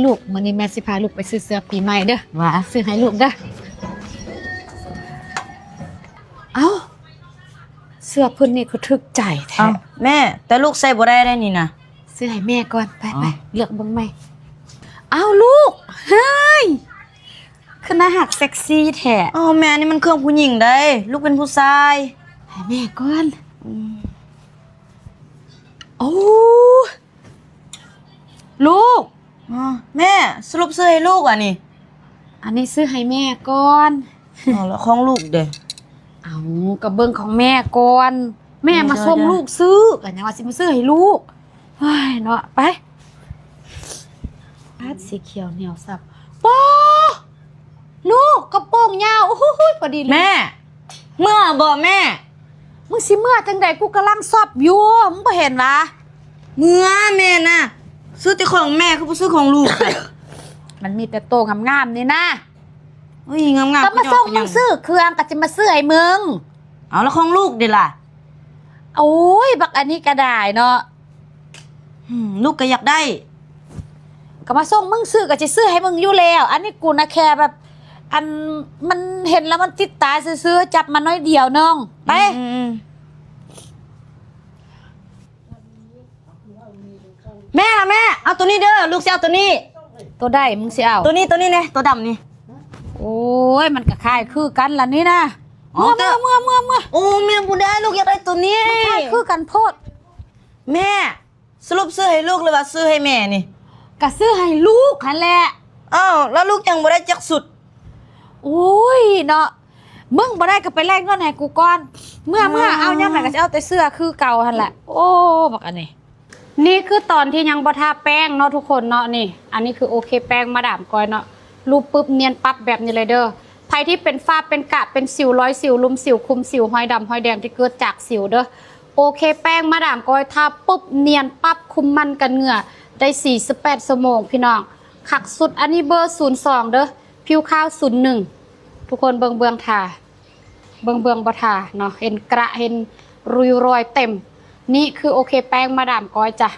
ลูกมื้อนี้แม่สิพาลูกไปซื้อเสื้อปีใหม่เด้อ ว่า ซื้อให้ลูกเด้อเอ้าเสื้อเพิ่นนี่คือถึกใจแท้ เอ้าแม่แต่ลูกใส่บ่ได้นี่นะ ซื้อให้แม่ก่อนไป อ๋อ ไปเลือกเบิ่งใหม่เอ้าลูกเฮ้ยคือน่าหักเซ็กซี่แท้ อ้าวแม่นี่มันเครื่องผู้หญิงได้ลูกเป็นผู้ชาย ให้แม่ก่อนโอ้ลูก อ๋อแม่สรุปซื้อให้ลูกอ่ะนี่ อันนี้ซื้อให้แม่ก่อน อ๋อแล้วของลูกเด้ เอากระเบื้องของแม่ก่อนแม่มาส่งลูกซื้อกันยังว่าสิมาซื้อให้ลูกเฮ้ยเนาะไปพาดสีเขียวเหนียวสับปอลูกกระโปรงยาวโอ้โหพอดีเลย แม่เมื่อบ่แม่ มึงสิเมื่อจังใดกูกำลังสอบอยู่มึงบ่เห็นวะ เมื่อแม่น่ะซื้อแต่ของแม่คือบ่ซื้อของลูก มันมีแต่โตงามๆนี่นะ เฮ้ยงามๆ ก็มาส่งมึงซื้อเครื่องก็จะมาซื้อให้มึง เอาแล้วของลูกเด้ล่ะ โอ้ยบักอันนี้ก็ได้เนาะ ลูกก็อยากได้ ก็มาส่งมึงซื้อก็จะซื้อให้มึงอยู่แล้วอันนี้กูนะแค่แบบอันมันเห็นแล้วมันติดตาซื้อๆจับมาน้อยเดียวน้องไป แม่เอาตัวนี้เด้อลูกสิเอาตัวนี้ ตัวได้มึงสิเอา ตัวนี้เนี่ยตัวดำนี่ โอ้ยมันก็คล้ายคือกันล่ะนี่นะ อ๋อ เมื่อ โอ้แม่บ่ได้ลูกอยากได้ตัวนี้ คล้ายคือกันโพด แม่สรุปซื้อให้ลูกหรือว่าซื้อให้แม่นี่ ก็ซื้อให้ลูกหั่นแหละ อ้าวแล้วลูกยังบ่ได้จักสุด โอ้ยเนาะมึงบ่ได้ก็ไปแลกเงินให้กูก่อนเมื่อเอาย่ำไหนก็จะเอาแต่เสื้อคือเก่าหั่นแหละโอ้บักอันนี้นี่คือตอนที่ยังบ่ทาแป้งเนาะทุกคนเนาะนี่อันนี้คือโอเคแป้งมาดามก้อยเนาะรูปปึ๊บเนียนปั๊บแบบนี้เลยเด้อใครที่เป็นฝ้าเป็นกระเป็นสิวร้อยสิวลุมสิวคุมสิวหอยดำหอยแดงที่เกิดจากสิวเด้อโอเคแป้งมาดามก้อยทาปุ๊บเนียนปั๊บคุมมันกันเหงื่อได้48ชั่วโมงพี่น้องขักสุดอันนี้เบอร์02เด้อผิวขาว01ทุกคนเบิ่งทาเบิ่งบ่ทาเนาะเห็นกระเห็นรุยรอยเต็มนี่คือโอเคแป้งมาดามก้อยจ้ะ